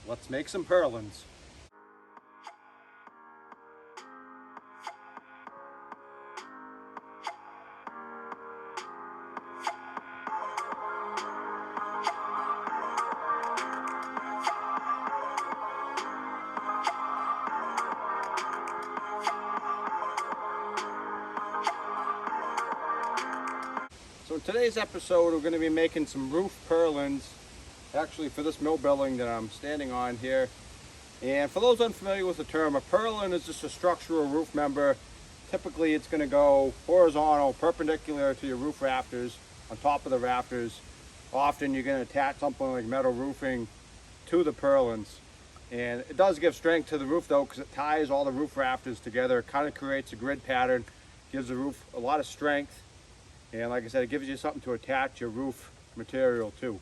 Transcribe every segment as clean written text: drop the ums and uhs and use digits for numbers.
Let's make some purlins. So in today's episode, we're going to be making some roof purlins, actually for this mill building that I'm standing on here. And for those unfamiliar with the term, a purlin is just a structural roof member. Typically it's going to go horizontal, perpendicular to your roof rafters, on top of the rafters. Often you're going to attach something like metal roofing to the purlins. And it does give strength to the roof though, because it ties all the roof rafters together. It kind of creates a grid pattern, gives the roof a lot of strength. And like I said, it gives you something to attach your roof material to.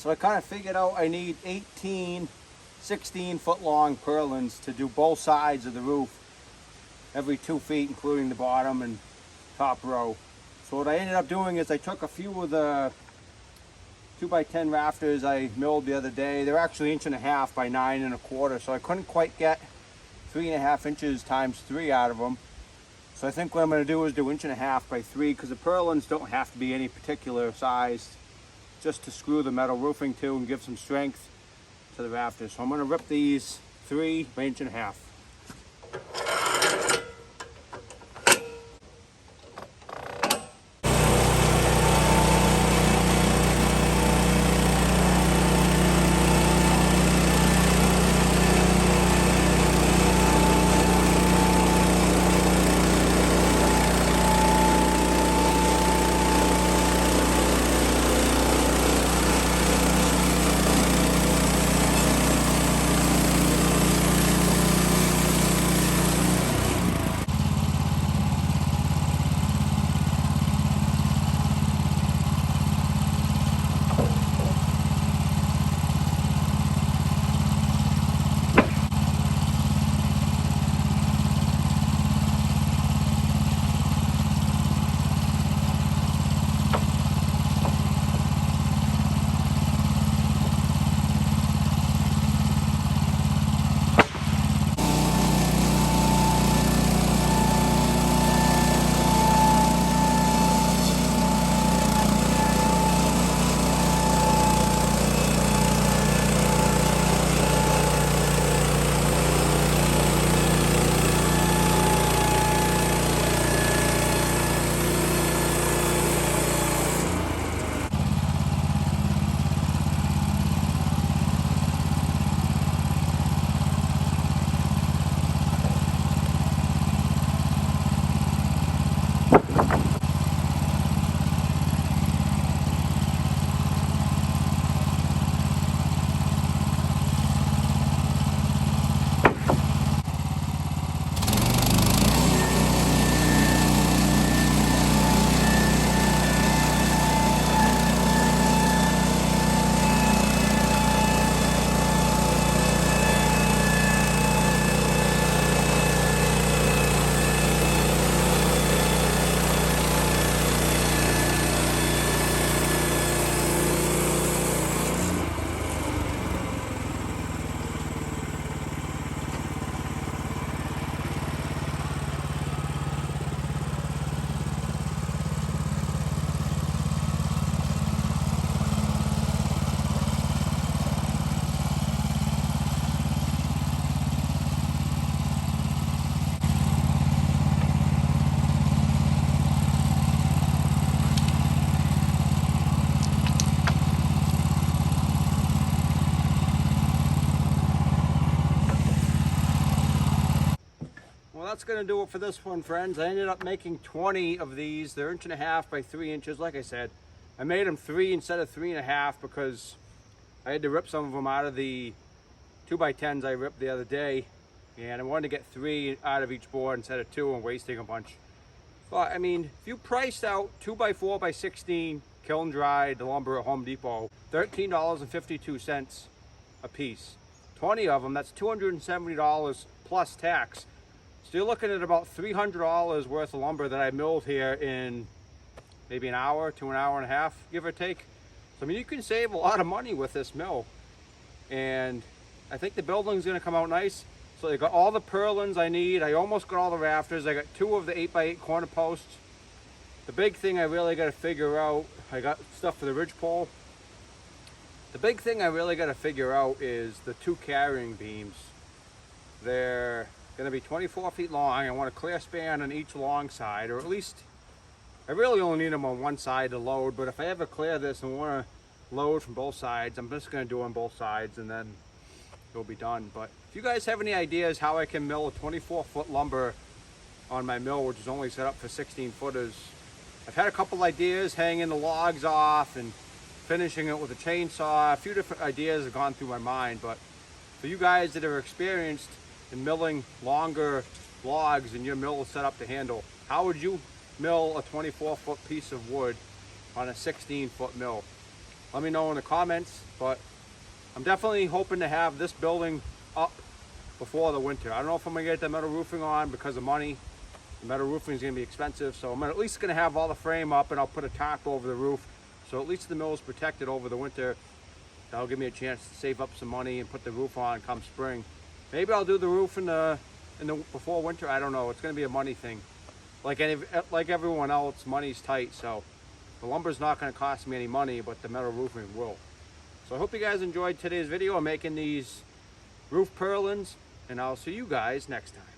So I kind of figured out I need 18 16-foot long purlins to do both sides of the roof, every 2 feet, including the bottom and top row. So what I ended up doing is I took a few of the 2x10 rafters I milled the other day. They're actually 1.5 inches by 9 1/4, so I couldn't quite get 3.5 inches times 3 out of them. So I think what I'm going to do is do 1.5 inches by 3, because the purlins don't have to be any particular size, just to screw the metal roofing to and give some strength to the rafters. So I'm going to rip these 3 by 1.5 inches. Well, that's going to do it for this one, friends. I ended up making 20 of these. They're 1.5 inches by 3 inches. Like I said, I made them 3 instead of 3.5 because I had to rip some of them out of the 2x10s I ripped the other day, and I wanted to get 3 out of each board instead of 2 and wasting a bunch. But I mean, if you priced out 2x4x16 kiln dried lumber at Home Depot, $13.52 a piece. 20 of them, that's $270 plus tax. So you're looking at about $300 worth of lumber that I milled here in maybe an hour to an hour and a half, give or take. So I mean, you can save a lot of money with this mill. And I think the building's gonna come out nice. So I got all the purlins I need. I almost got all the rafters. I got 2 of the 8x8 corner posts. The big thing I really gotta figure out, I got stuff for the ridge pole. The big thing I really gotta figure out is the 2 carrying beams. They're gonna be 24 feet long. I want a clear span on each long side, or at least, I really only need them on one side to load, but if I ever clear this and wanna load from both sides, I'm just gonna do on both sides and then it'll be done. But if you guys have any ideas how I can mill a 24-foot lumber on my mill, which is only set up for 16 footers, I've had a couple ideas, hanging the logs off and finishing it with a chainsaw. A few different ideas have gone through my mind, but for you guys that are experienced in milling longer logs and your mill is set up to handle, how would you mill a 24-foot piece of wood on a 16-foot mill? let me know in the comments. But I'm definitely hoping to have this building up before the winter. I don't know if I'm gonna get the metal roofing on because of money. The metal roofing is gonna be expensive, so I'm at least gonna have all the frame up, and I'll put a tarp over the roof, so at least the mill is protected over the winter. That'll give me a chance to save up some money and put the roof on come spring. Maybe I'll do the roof in the before winter. I don't know. It's gonna be a money thing. Like everyone else, money's tight, so the lumber's not gonna cost me any money, but the metal roofing will. So I hope you guys enjoyed today's video. I'm making these roof purlins, and I'll see you guys next time.